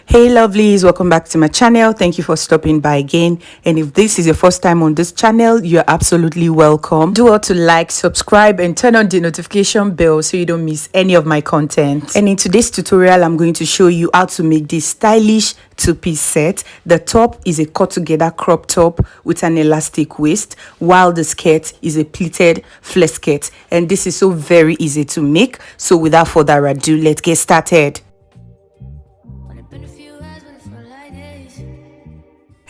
Hey lovelies, welcome back to my channel. Thank you for stopping by again, and if this is your first time on this channel, you're absolutely welcome. Do all to like, subscribe and turn on the notification bell so you don't miss any of my content. And in today's tutorial, I'm going to show you how to make this stylish two-piece set. The top is a cut together crop top with an elastic waist, while the skirt is a pleated flared skirt, and this is so very easy to make. So without further ado, let's get started.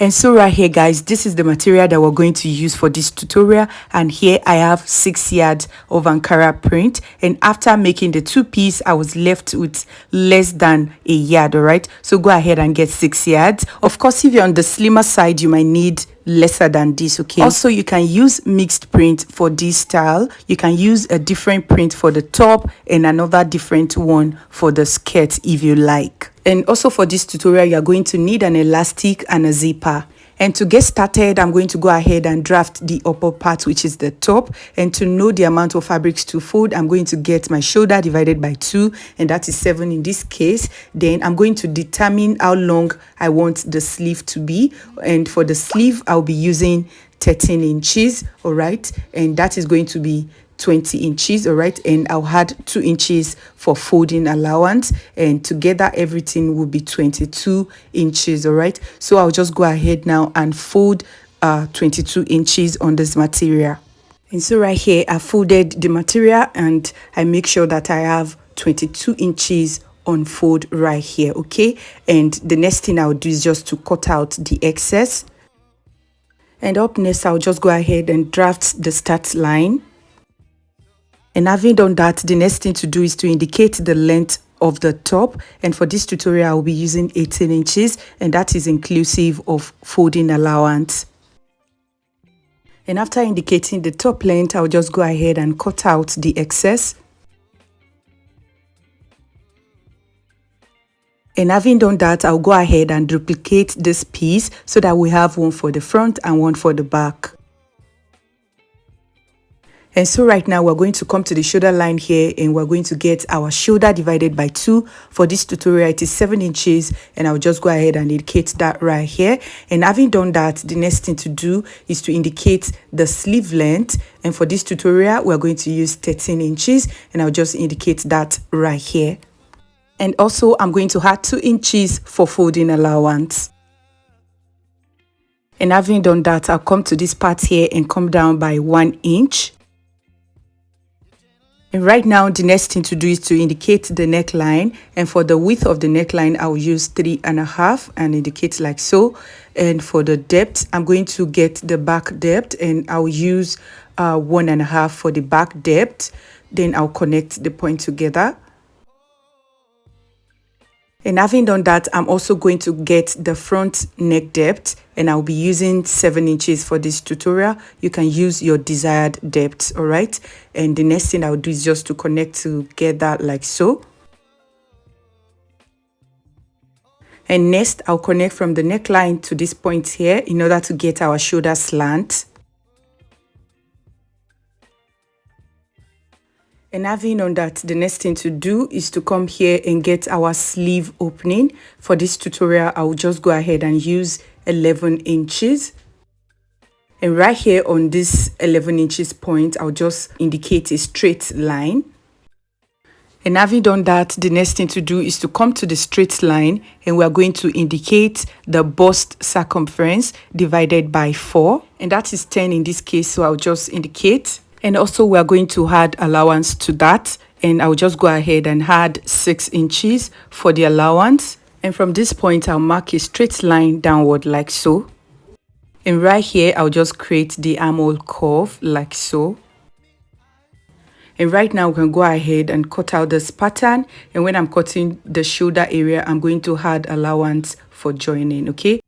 And so right here guys, this is the material that we're going to use for this tutorial, and here I have 6 yards of Ankara print, and after making the two-piece I was left with less than a yard. All right, so go ahead and get 6 yards. Of course, if you're on the slimmer side, you might need lesser than this. Okay, also you can use mixed print for this style. You can use a different print for the top and another different one for the skirt if you like. And also for this tutorial, you're going to need an elastic and a zipper. And to get started, I'm going to go ahead and draft the upper part, which is the top. And to know the amount of fabrics to fold, I'm going to get my shoulder divided by 2, and that is 7 in this case. Then I'm going to determine how long I want the sleeve to be. And for the sleeve, I'll be using 13 inches, all right? And that is going to be 20 inches, all right? And I'll add 2 inches for folding allowance, and together everything will be 22 inches, all right? So I'll just go ahead now and fold 22 inches on this material. And so right here I folded the material and I make sure that I have 22 inches on fold right here. Okay, and the next thing I'll do is just to cut out the excess. And up next, I'll just go ahead and draft the start line. And having done that, the next thing to do is to indicate the length of the top. And for this tutorial, I'll be using 18 inches, and that is inclusive of folding allowance. And after indicating the top length, I'll just go ahead and cut out the excess. And having done that, I'll go ahead and duplicate this piece so that we have one for the front and one for the back. And so right now we're going to come to the shoulder line here, and we're going to get our shoulder divided by 2. For this tutorial, it is 7 inches, and I'll just go ahead and indicate that right here. And having done that, the next thing to do is to indicate the sleeve length. And for this tutorial, we're going to use 13 inches, and I'll just indicate that right here. And also, I'm going to add 2 inches for folding allowance. And having done that, I'll come to this part here and come down by 1 inch. And right now, the next thing to do is to indicate the neckline. And for the width of the neckline, I'll use 3.5 and indicate like so. And for the depth, I'm going to get the back depth, and I'll use 1.5 for the back depth. Then I'll connect the point together. And having done that, I'm also going to get the front neck depth, and I'll be using 7 inches for this tutorial. You can use your desired depth, all right? And the next thing I'll do is just to connect together like so. And next, I'll connect from the neckline to this point here in order to get our shoulder slant. And having done that, the next thing to do is to come here and get our sleeve opening. For this tutorial, I'll just go ahead and use 11 inches. And right here on this 11 inches point, I'll just indicate a straight line. And having done that, the next thing to do is to come to the straight line, and we're going to indicate the bust circumference divided by 4. And that is 10 in this case, so I'll just indicate. And also we're going to add allowance to that, and I'll just go ahead and add 6 inches for the allowance. And from this point, I'll mark a straight line downward like so. And right here, I'll just create the armhole curve like so. And right now we can go ahead and cut out this pattern. And when I'm cutting the shoulder area, I'm going to add allowance for joining, okay?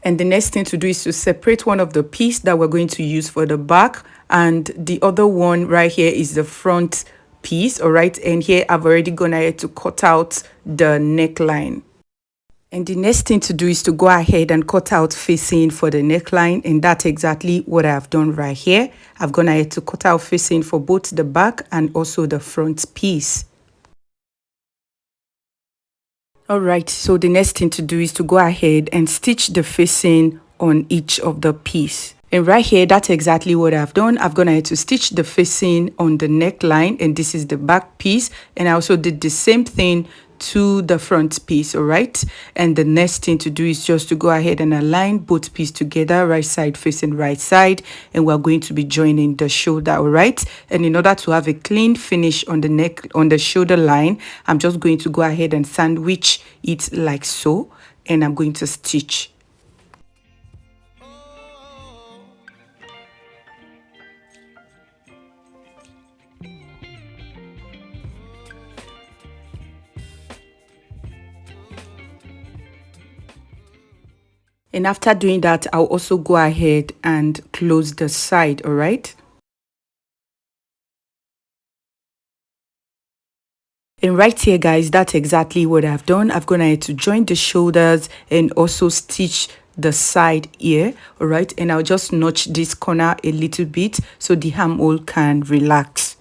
And the next thing to do is to separate one of the pieces that we're going to use for the back and the other one right here is the front piece. All right, and here I've already gone ahead to cut out the neckline. And the next thing to do is to go ahead and cut out facing for the neckline, and that's exactly what I've done right here. I've gone ahead to cut out facing for both the back and also the front piece. Alright, so the next thing to do is to go ahead and stitch the facing on each of the piece. And right here, that's exactly what I've done. I've gone ahead to stitch the facing on the neckline, and this is the back piece. And I also did the same thing to the front piece. All right, and the next thing to do is just to go ahead and align both pieces together, right side facing right side, and we're going to be joining the shoulder. All right, and in order to have a clean finish on the neck, on the shoulder line, I'm just going to go ahead and sandwich it like so, and I'm going to stitch. And after doing that, I'll also go ahead and close the side. All right. And right here, guys, that's exactly what I've done. I've gone ahead to join the shoulders and also stitch the side here. All right, and I'll just notch this corner a little bit so the armhole can relax.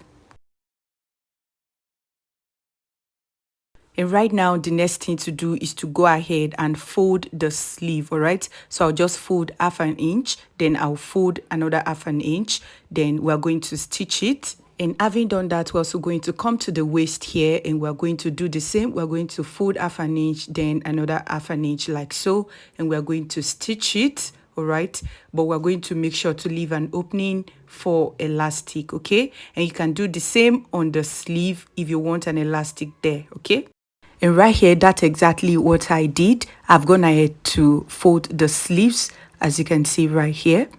And right now, the next thing to do is to go ahead and fold the sleeve. All right, so I'll just fold 1/2 inch, then I'll fold another 1/2 inch, then we're going to stitch it. And having done that, we're also going to come to the waist here, and we're going to do the same. We're going to fold 1/2 inch, then another 1/2 inch like so, and we're going to stitch it. All right, but we're going to make sure to leave an opening for elastic. Okay, and you can do the same on the sleeve if you want an elastic there. Okay. And right here, that's exactly what I did. I've gone ahead to fold the sleeves, as you can see right here.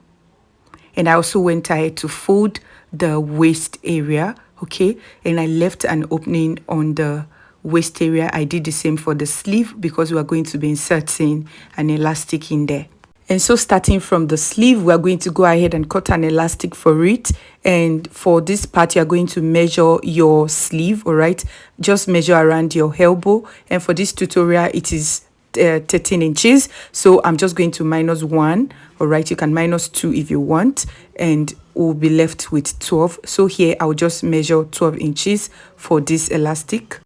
And I also went ahead to fold the waist area, okay? And I left an opening on the waist area. I did the same for the sleeve because we are going to be inserting an elastic in there. And so starting from the sleeve, we're going to go ahead and cut an elastic for it. And for this part, you're going to measure your sleeve, all right? Just measure around your elbow. And for this tutorial, it is 13 inches. So I'm just going to -1, all right? You can -2 if you want. And we'll be left with 12. So here, I'll just measure 12 inches for this elastic.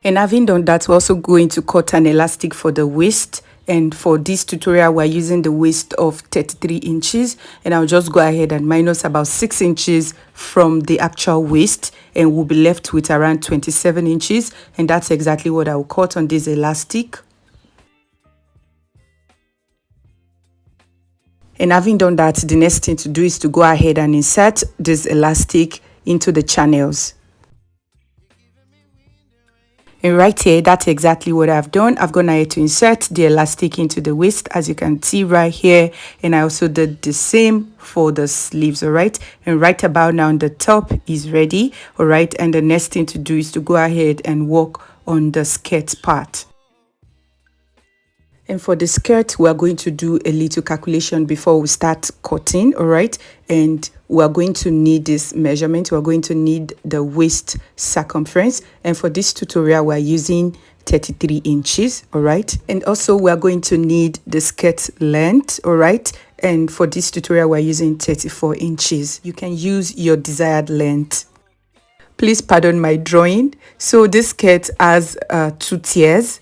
And having done that, we're also going to cut an elastic for the waist. And for this tutorial, we're using the waist of 33 inches. And I'll just go ahead and minus about 6 inches from the actual waist. And we'll be left with around 27 inches. And that's exactly what I'll cut on this elastic. And having done that, the next thing to do is to go ahead and insert this elastic into the channels. And right here, that's exactly what I've done. I've gone ahead to insert the elastic into the waist, as you can see right here. And I also did the same for the sleeves, all right? And right about now, the top is ready, all right? And the next thing to do is to go ahead and work on the skirt part. And for the skirt, we are going to do a little calculation before we start cutting, all right? And we are going to need this measurement. We are going to need the waist circumference. And for this tutorial, we are using 33 inches, all right? And also, we are going to need the skirt length, all right? And for this tutorial, we are using 34 inches. You can use your desired length. Please pardon my drawing. So this skirt has 2 tiers.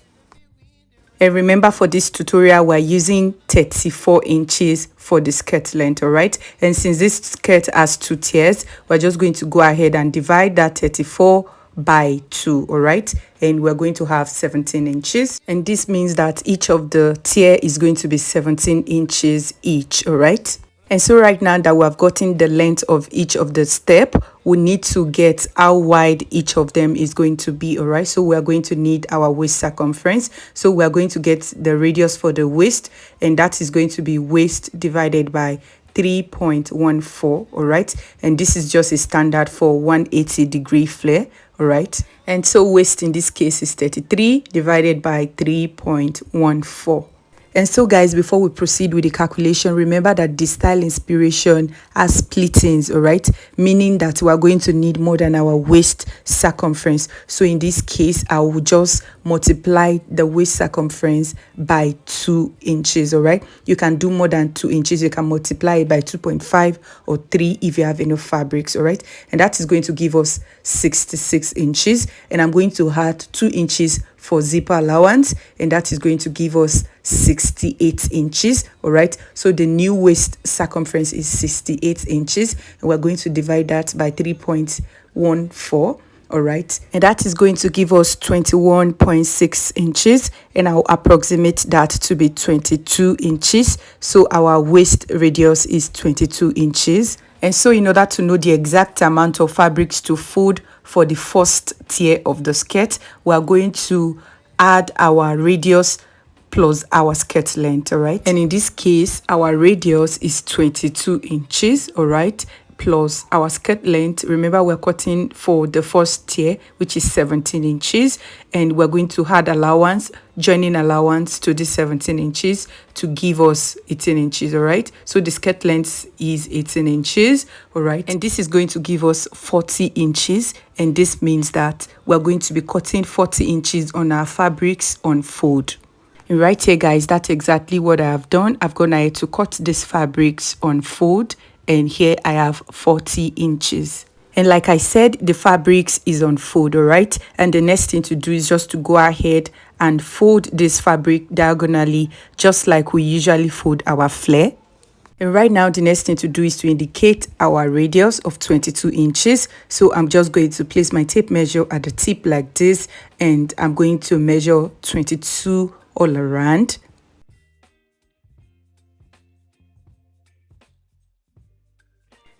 And remember, for this tutorial, we're using 34 inches for the skirt length, all right? And since this skirt has 2 tiers, we're just going to go ahead and divide that 34 by 2, all right? And we're going to have 17 inches. And this means that each of the tier is going to be 17 inches each, all right? And so right now that we have gotten the length of each of the step, we need to get how wide each of them is going to be, all right? So we are going to need our waist circumference. So we are going to get the radius for the waist, and that is going to be waist divided by 3.14, all right? And this is just a standard for 180-degree flare, all right? And so waist in this case is 33 divided by 3.14. And so guys, before we proceed with the calculation, remember that the style inspiration has splittings, all right, meaning that we are going to need more than our waist circumference. So in this case, I will just multiply the waist circumference by 2 inches, all right. You can do more than 2 inches. You can multiply it by 2.5 or 3 if you have enough fabrics, all right. And that is going to give us 66 inches, and I'm going to add 2 inches for zipper allowance, and that is going to give us 68 inches. All right, so the new waist circumference is 68 inches, and we're going to divide that by 3.14. all right, and that is going to give us 21.6 inches, and I'll approximate that to be 22 inches. So our waist radius is 22 inches. And so in order to know the exact amount of fabrics to fold for the first tier of the skirt, we are going to add our radius plus our skirt length, all right. And in this case, our radius is 22 inches, all right, plus our skirt length. Remember, we're cutting for the first tier, which is 17 inches, and we're going to add allowance, joining allowance to the 17 inches to give us 18 inches, all right. So the skirt length is 18 inches, all right, and this is going to give us 40 inches, and this means that we're going to be cutting 40 inches on our fabrics on fold. And right here guys, that's exactly what I have done. I've gone ahead to cut these fabrics on fold, and here I have 40 inches. And like I said, the fabrics is on fold, all right, and the next thing to do is just to go ahead and fold this fabric diagonally, just like we usually fold our flare. And right now, the next thing to do is to indicate our radius of 22 inches. So I'm just going to place my tape measure at the tip like this, and I'm going to measure 22 all around.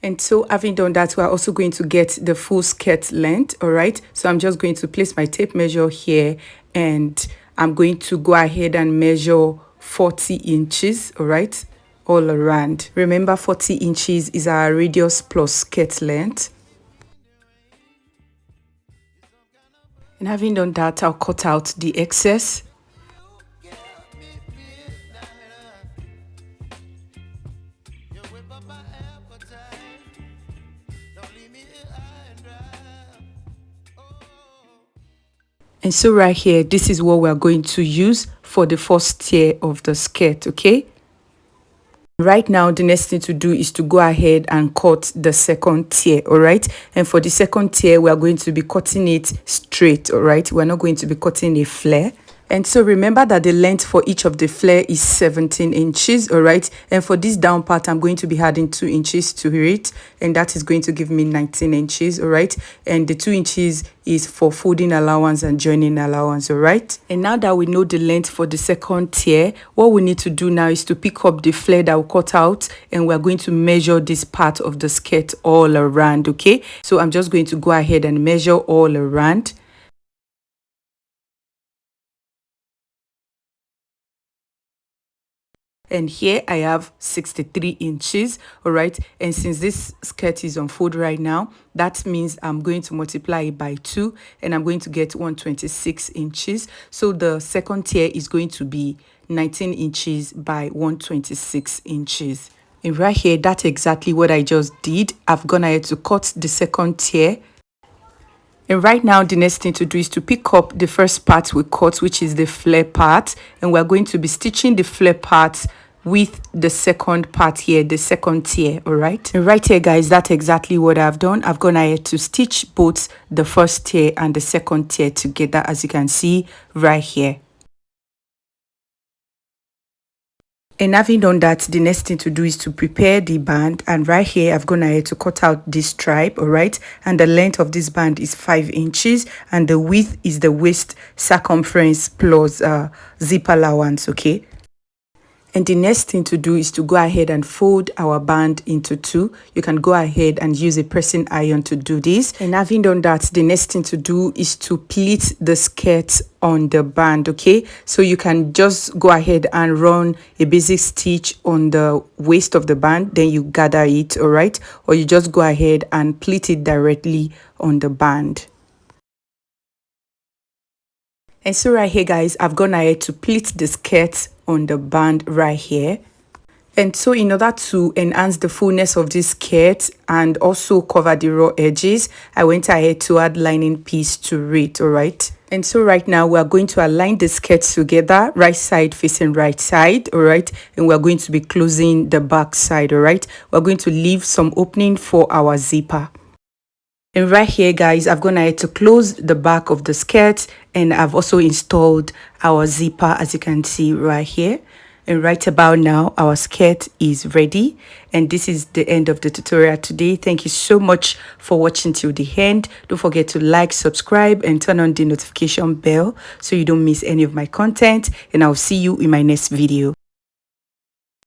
And so having done that, we're also going to get the full skirt length, all right. So I'm just going to place my tape measure here, and I'm going to go ahead and measure 40 inches, all right, all around. Remember, 40 inches is our radius plus skirt length. And having done that, I'll cut out the excess. And so right here, this is what we're going to use for the first tier of the skirt, okay? Right now, the next thing to do is to go ahead and cut the second tier, all right? And for the second tier, we are going to be cutting it straight, all right? We're not going to be cutting a flare. And so remember that the length for each of the flare is 17 inches, all right? And for this down part, I'm going to be adding 2 inches to it, and that is going to give me 19 inches, all right? And the 2 inches is for folding allowance and joining allowance, all right? And now that we know the length for the second tier, what we need to do now is to pick up the flare that we cut out, and we're going to measure this part of the skirt all around, okay? So I'm just going to go ahead and measure all around. And here I have 63 inches, all right? And since this skirt is on fold right now, that means I'm going to multiply it by 2, and I'm going to get 126 inches. So the second tier is going to be 19 inches by 126 inches. And right here, that's exactly what I just did. I've gone ahead to cut the second tier. And right now, the next thing to do is to pick up the first part we cut, which is the flare part. And we're going to be stitching the flare part with the second part here, the second tier, all right? And right here, guys, that's exactly what I've done. I've gone ahead to stitch both the first tier and the second tier together, as you can see right here. And having done that, the next thing to do is to prepare the band. And right here, I've gone ahead to cut out this stripe, all right? And the length of this band is 5 inches, and the width is the waist circumference plus zip allowance, okay? And the next thing to do is to go ahead and fold our band into 2. You can go ahead and use a pressing iron to do this. And having done that, the next thing to do is to pleat the skirt on the band, okay? So you can just go ahead and run a basic stitch on the waist of the band, then you gather it, all right? Or you just go ahead and pleat it directly on the band. And so right here guys, I've gone ahead to pleat the skirt on the band right here. And so in order to enhance the fullness of this skirt and also cover the raw edges, I went ahead to add lining piece to it, all right? And so right now we are going to align the skirts together, right side facing right side, all right? And we're going to be closing the back side, all right? We're going to leave some opening for our zipper. And right here guys, I've gone ahead to close the back of the skirt, and I've also installed our zipper, as you can see right here. And right about now, our skirt is ready. And this is the end of the tutorial today. Thank you so much for watching till the end. Don't forget to like, subscribe, and turn on the notification bell so you don't miss any of my content. And I'll see you in my next video.